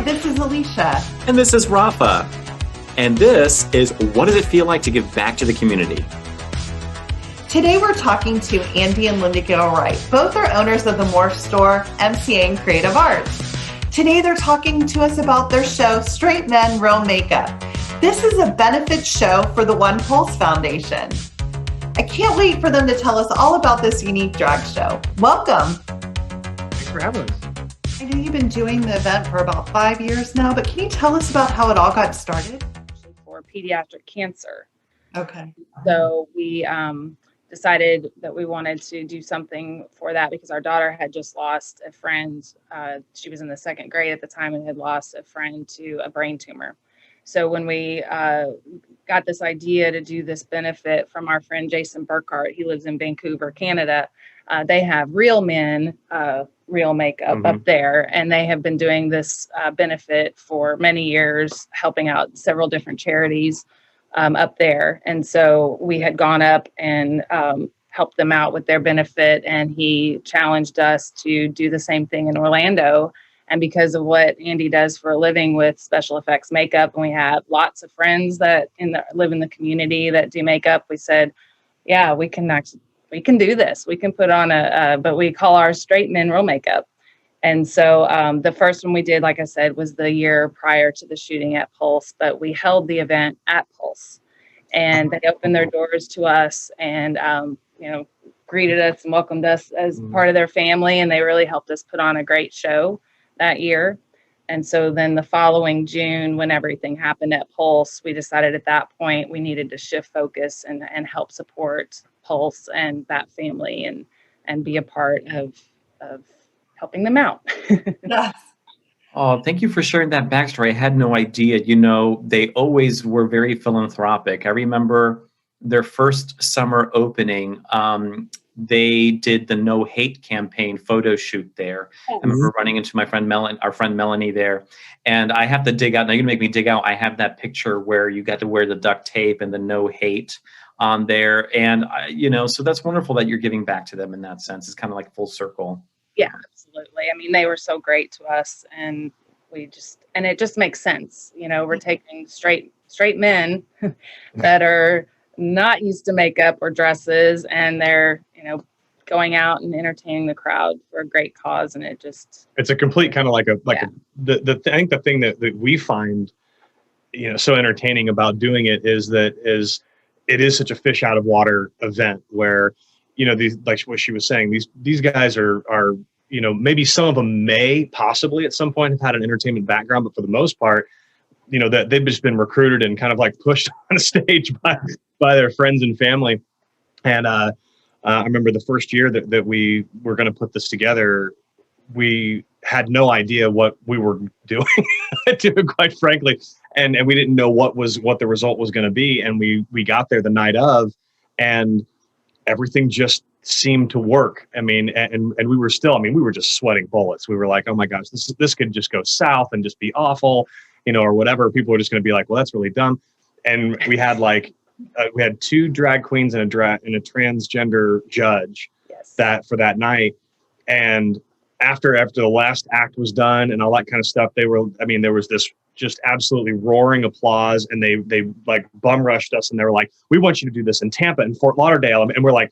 this is Alicia. And this is Rafa. And this is What Does It Feel Like to Give Back to the Community? Today we're talking to Andy and Lynda Gail Wright. Both are owners of the Morph Store, MCA, and Creative Arts. Today they're talking to us about their show, Straight Men, Real Makeup. This is a benefit show for the onePULSE Foundation. I can't wait for them to tell us all about this unique drag show. Welcome. Thanks for having us. I know you've been doing the event for about 5 years now, but can you tell us about how it all got started? For pediatric cancer. Okay. So we decided that we wanted to do something for that because our daughter had just lost a friend. She was in the second grade at the time and had lost a friend to a brain tumor. So when we got this idea to do this benefit from our friend Jason Burkhart, he lives in Vancouver, Canada. They have Real Men, Real Makeup up there, and they have been doing this benefit for many years, helping out several different charities up there. And so we had gone up and helped them out with their benefit, and he challenged us to do the same thing in Orlando. And because of what Andy does for a living with special effects makeup, and we have lots of friends that live in the community that do makeup, we said, yeah, we can do this. We can put on but we call ours Straight Men Real Makeup. And so the first one we did, like I said, was the year prior to the shooting at Pulse, but we held the event at Pulse, and they opened their doors to us and, greeted us and welcomed us as part of their family. And they really helped us put on a great show that year. And so then the following June, when everything happened at Pulse, we decided at that point we needed to shift focus and help support Pulse and that family and be a part of helping them out. Yes. Oh, thank you for sharing that backstory. I had no idea. They always were very philanthropic. I remember their first summer opening. They did the No Hate campaign photo shoot there. Yes. I remember running into our friend Melanie there, and I have to dig out. Now you're gonna make me dig out. I have that picture where you got to wear the duct tape and the No Hate on there, and so that's wonderful that you're giving back to them in that sense. It's kind of like full circle. Yeah, absolutely. I mean, they were so great to us, and it just makes sense. We're taking straight men that are not used to makeup or dresses, and they're, going out and entertaining the crowd for a great cause. And it's a complete kind of I think the thing that we find, so entertaining about doing it is it is such a fish out of water event where, these, like what she was saying, these guys are, maybe some of them may possibly at some point have had an entertainment background, but for the most part, that they've just been recruited and kind of pushed on a stage by their friends and family. And I remember the first year that we were going to put this together, we had no idea what we were doing, quite frankly. And we didn't know what the result was going to be. And we got there the night of, and everything just seemed to work. I mean, and we were still, we were just sweating bullets. We were like, oh my gosh, this could just go south and just be awful, or whatever. People were just going to be like, well, that's really dumb. And we had we had two drag queens and a transgender judge. Yes. For that night. And after the last act was done and all that kind of stuff, there was this just absolutely roaring applause, and they bum rushed us, and they were like, we want you to do this in Tampa and Fort Lauderdale. And we're like,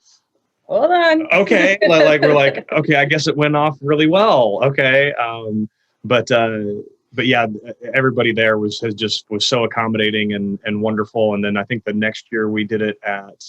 hold on. Okay. We're like, okay, I guess it went off really well. Okay. But yeah, everybody there was so accommodating and wonderful. And then I think the next year we did it at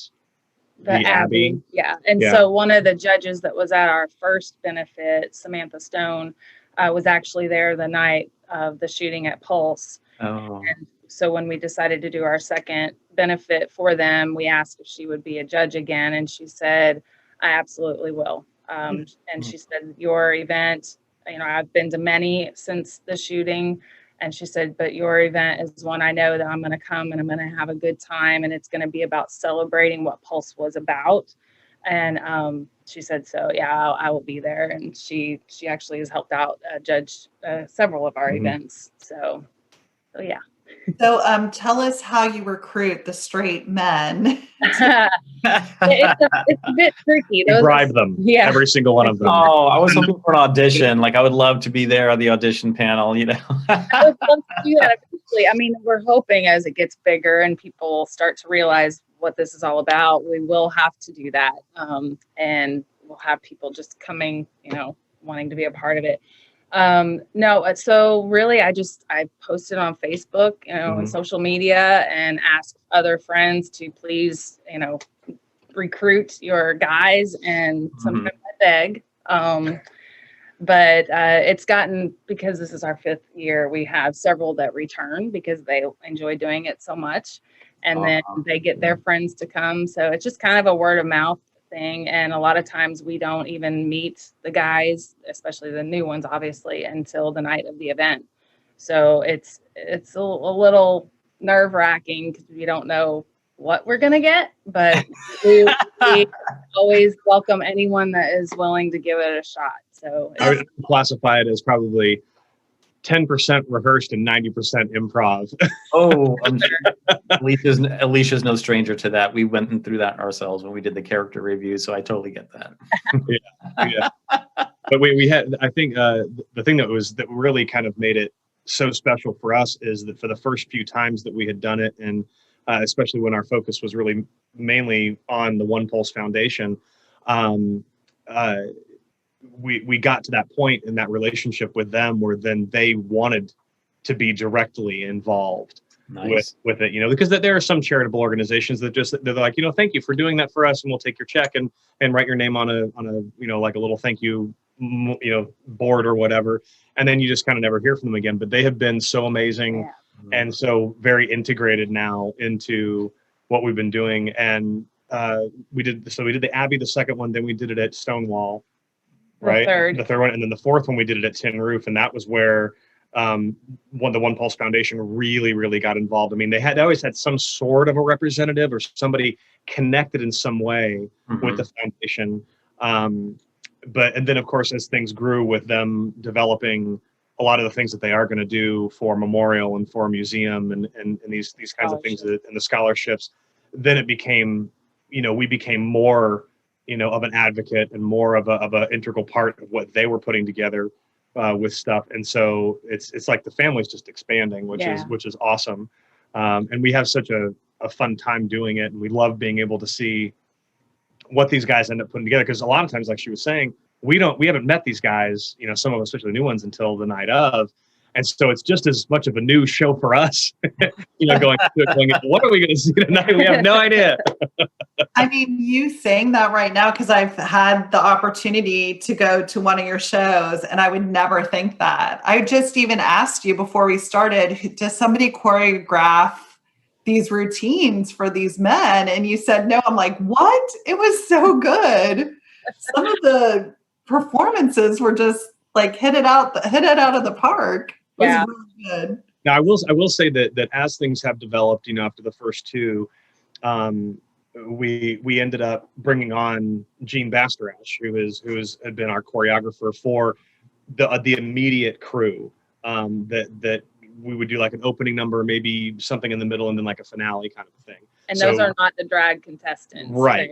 the Abbey. Yeah. And so one of the judges that was at our first benefit, Samantha Stone, was actually there the night of the shooting at Pulse. Oh. And so when we decided to do our second benefit for them, we asked if she would be a judge again. And she said, I absolutely will. And she said, your event, I've been to many since the shooting. And she said, but your event is one I know that I'm going to come and I'm going to have a good time. And it's going to be about celebrating what Pulse was about. And she said, so yeah, I will be there. And she actually has helped out judge several of our events. So yeah. So tell us how you recruit the straight men. It's a bit tricky. We bribe them, yeah. every single one of them. Oh, I was hoping for an audition. Like, I would love to be there on the audition panel, you know. I would love to do that eventually. I mean, we're hoping as it gets bigger and people start to realize what this is all about, we will have to do that. And we'll have people just coming, wanting to be a part of it. No, so really, I posted on Facebook, and social media, and asked other friends to please, recruit your guys, and sometimes I beg. But it's gotten, because this is our 5th year, we have several that return because they enjoy doing it so much, and then they get their friends to come. So it's just kind of a word of mouth thing. And a lot of times we don't even meet the guys, especially the new ones, obviously, until the night of the event. So it's a little nerve-wracking because we don't know what we're going to get, but we always welcome anyone that is willing to give it a shot. So I would classify it as probably 10% rehearsed and 90% improv. Oh, I'm sure. Alicia's no stranger to that. We went through that ourselves when we did the character review, so I totally get that. Yeah. But we had, I think, the thing that really kind of made it so special for us is that for the first few times that we had done it, and especially when our focus was really mainly on the onePULSE Foundation, we got to that point in that relationship with them where then they wanted to be directly involved with it, because there are some charitable organizations that they're like, thank you for doing that for us, and we'll take your check and write your name on a like a little thank you, board or whatever, and then you just kind of never hear from them again. But they have been so amazing and so very integrated now into what we've been doing. And we did the Abbey, the second one, then we did it at Stonewall. Right, the third one, and then the fourth one we did it at Tin Roof, and that was where the onePULSE Foundation really got involved. I mean, they always had some sort of a representative or somebody connected in some way with the foundation. And then of course, as things grew with them developing a lot of the things that they are going to do for Memorial and for a museum and these kinds of things and the scholarships, then it became, we became more of an advocate and more of a integral part of what they were putting together with stuff. And so it's like the family's just expanding, which is awesome. And we have such a fun time doing it. And we love being able to see what these guys end up putting together. Because a lot of times, like she was saying, we haven't met these guys, some of us, especially the new ones, until the night of. And so it's just as much of a new show for us, going, what are we going to see tonight? We have no idea. I mean, you saying that right now, because I've had the opportunity to go to one of your shows, and I would never think that. I just even asked you before we started, does somebody choreograph these routines for these men? And you said no. I'm like, what? It was so good. Some of the performances were just like hit it out of the park. It was really good. Now I will say that as things have developed, after the first two, we ended up bringing on Gene Bastarash, who had been our choreographer for the immediate crew. That we would do like an opening number, maybe something in the middle, and then like a finale kind of thing. And those are not the drag contestants, right?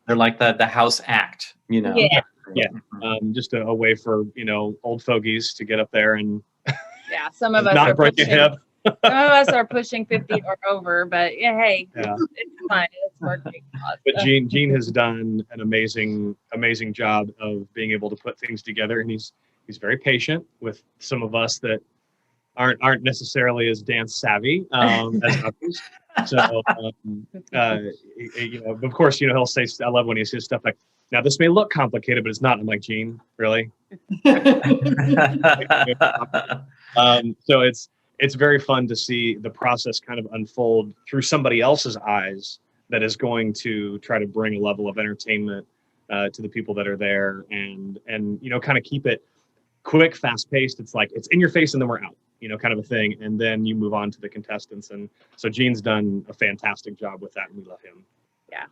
They're like the house act, Yeah. Just a way for old fogies to get up there and some of us not break a hip. Some of us are pushing 50 or over, but hey, it's fun. It's working. But Gene has done an amazing job of being able to put things together, and he's very patient with some of us that aren't necessarily as dance savvy as others. So, but of course, he'll say, I love when he says stuff like, now this may look complicated, but it's not. I'm like, Gene, really? So it's very fun to see the process kind of unfold through somebody else's eyes that is going to try to bring a level of entertainment to the people that are there, and kind of keep it quick, fast paced. It's like it's in your face and then we're out, kind of a thing, and then you move on to the contestants. And so Gene's done a fantastic job with that, and we love him. Yeah.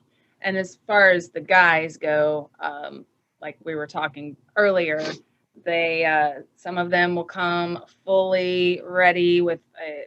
And as far as the guys go, like we were talking earlier, they some of them will come fully ready with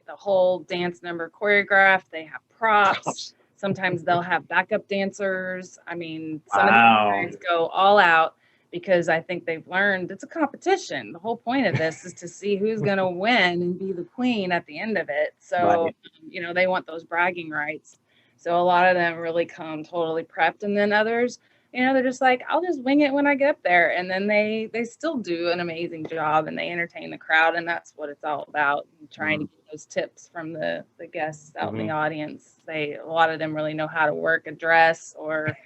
the the whole dance number choreographed. They have props. Sometimes they'll have backup dancers. I mean, some of the parents go all out because I think they've learned it's a competition. The whole point of this is to see who's going to win and be the queen at the end of it. So, you know, they want those bragging rights. So a lot of them really come totally prepped. And then others, you know, they're just like, I'll just wing it when I get up there. And then they still do an amazing job and they entertain the crowd. And that's what it's all about, trying to get those tips from the guests out in the audience. A lot of them really know how to work a dress or,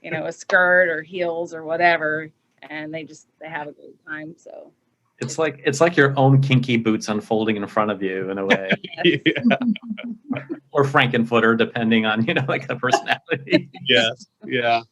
you know, a skirt or heels or whatever. And they have a great time. So it's like your own kinky boots unfolding in front of you in a way. Or Frankenfooter, depending on, you know, like the personality. Yes. Yeah.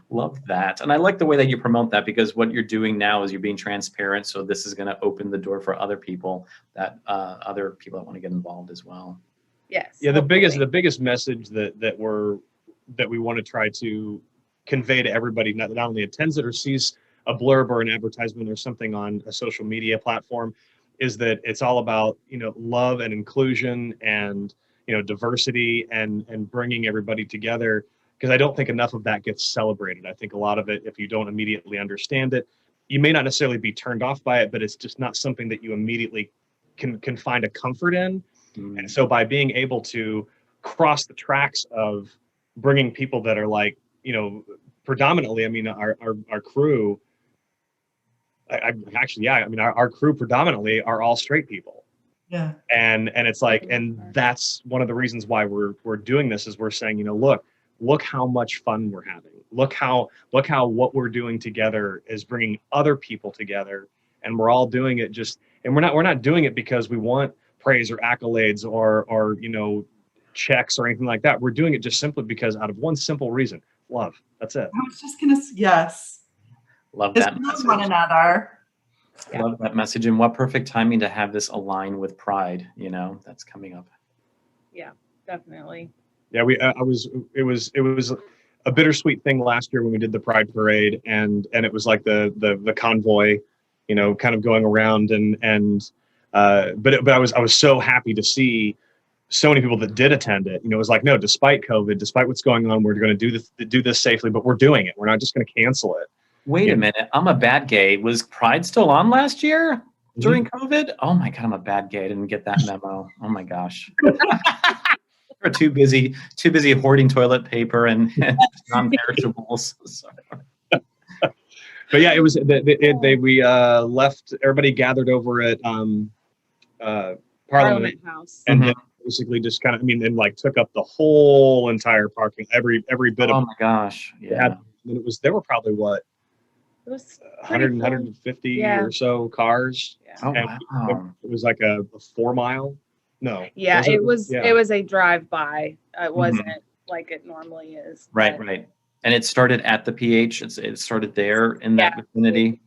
Love that. And I like the way that you promote that, because what you're doing now is you're being transparent. So this is going to open the door for other people that want to get involved as well. Yes. Yeah. The biggest message that we want to try to convey to everybody, not only attends it or sees a blurb or an advertisement or something on a social media platform, is that it's all about, you know, love and inclusion and, you know, diversity and bringing everybody together. Because I don't think enough of that gets celebrated. I think a lot of it, if you don't immediately understand it, you may not necessarily be turned off by it, but it's just not something that you immediately can find a comfort in. And so by being able to cross the tracks of bringing people that are like, you know, predominantly, I mean, our crew, our crew predominantly are all straight people. Yeah. And it's like, and that's one of the reasons why we're doing this, is we're saying, you know, look how much fun we're having. Look how what we're doing together is bringing other people together, and we're all doing it and we're not doing it because we want praise or accolades or you know, checks or anything like that. We're doing it just simply because out of one simple reason: love. That's it. I was just gonna, yes. Love Just that love message. one another. Love that message. And what perfect timing to have this align with Pride, you know, that's coming up. Yeah, definitely. Yeah, it was a bittersweet thing last year when we did the Pride Parade, and it was like the convoy, you know, kind of going around but I was so happy to see so many people that did attend it. You know, it was like, no, despite COVID, despite what's going on, we're going to do this safely, but we're doing it. We're not just going to cancel it. Wait a minute. I'm a bad gay. Was Pride still on last year during COVID? Oh my God, I'm a bad gay. I didn't get that memo. Oh my gosh. We're too busy hoarding toilet paper and non-perishables. But yeah, it was we left. Everybody gathered over at Parliament House, and then basically just kind of, I mean, and like took up the whole entire parking, every bit of. Oh my gosh! Yeah. There were probably what, it was 150 or so cars. Yeah. Oh and wow! It was like a 4 mile. No. Yeah, it was a drive-by. It wasn't like it normally is. Right. And it started at the PH. It started there in that vicinity.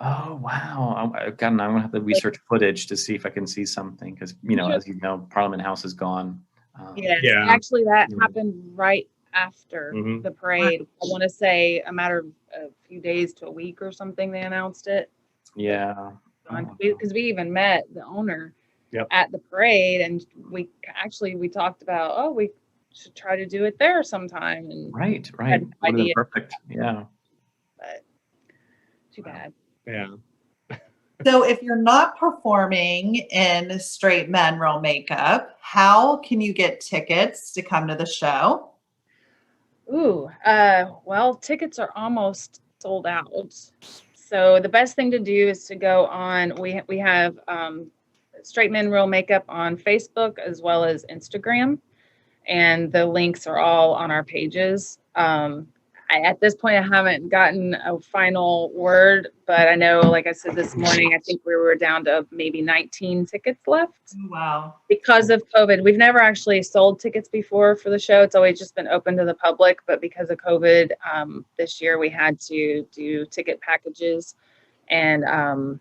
Oh wow! I'm gonna have to research footage to see if I can see something, because you know, as you know, Parliament House is gone. Actually, that happened right after the parade. I want to say a matter of a few days to a week or something. They announced it. Yeah. Because we even met the owner at the parade, and we talked about, we should try to do it there sometime. And right. Perfect. Yeah. But too bad. Yeah. So if you're not performing in straight men real makeup, how can you get tickets to come to the show? Well, tickets are almost sold out. So the best thing to do is to go on, we have Straight Men Real Makeup on Facebook as well as Instagram, and the links are all on our pages. At this point, I haven't gotten a final word, but I know, like I said this morning, I think we were down to maybe 19 tickets left. Wow. Because of COVID. We've never actually sold tickets before for the show. It's always just been open to the public, but because of COVID, this year we had to do ticket packages. And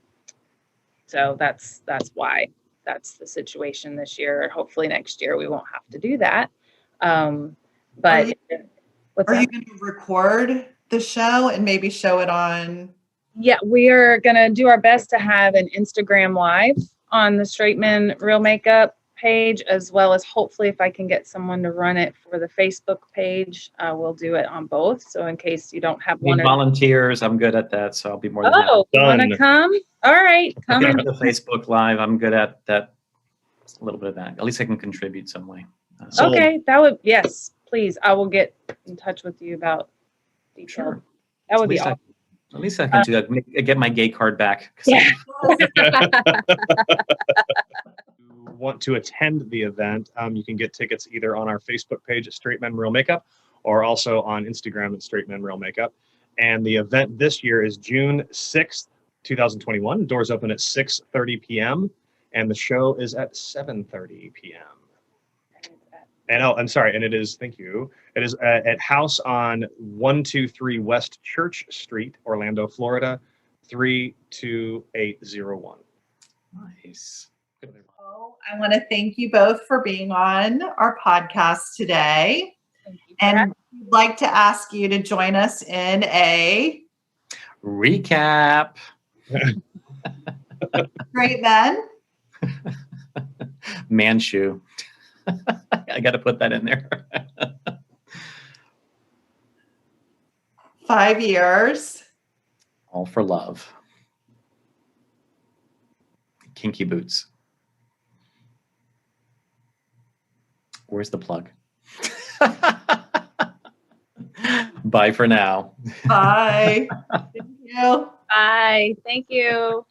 so that's why that's the situation this year. Hopefully next year we won't have to do that. But are you going to record the show and maybe show it on? Yeah, we are going to do our best to have an Instagram live on the Straight Men Real Makeup page, as well as hopefully if I can get someone to run it for the Facebook page, we'll do it on both. So in case you don't have Need one or volunteers. I'm good at that, so I'll be more than happy. oh, you want Done. to come? All right, come Yeah, in. the Facebook Live. I'm good at that. A little bit of that. At least I can contribute some way. So- Okay, that would, yes, please. I will get in touch with you about details. Sure. That would At be least awesome. At least I can do that. Get my gay card back. 'Cause Yeah. you want to attend the event, you can get tickets either on our Facebook page at Straight Men Real Makeup or also on Instagram at Straight Men Real Makeup. And the event this year is June 6th, 2021. Doors open at 6:30 p.m. and the show is at 7:30 p.m. And oh, I'm sorry. And it is, thank you. It is at HÄOS on 123 West Church Street, Orlando, Florida, 32801. Nice. So I want to thank you both for being on our podcast today. Thank you for And having we'd like to ask you to join us in a Recap. Great Men. Man shoe. I got to put that in there. 5 years. All for love. Kinky boots. Where's the plug? Bye for now. Bye. Thank you. Bye. Thank you.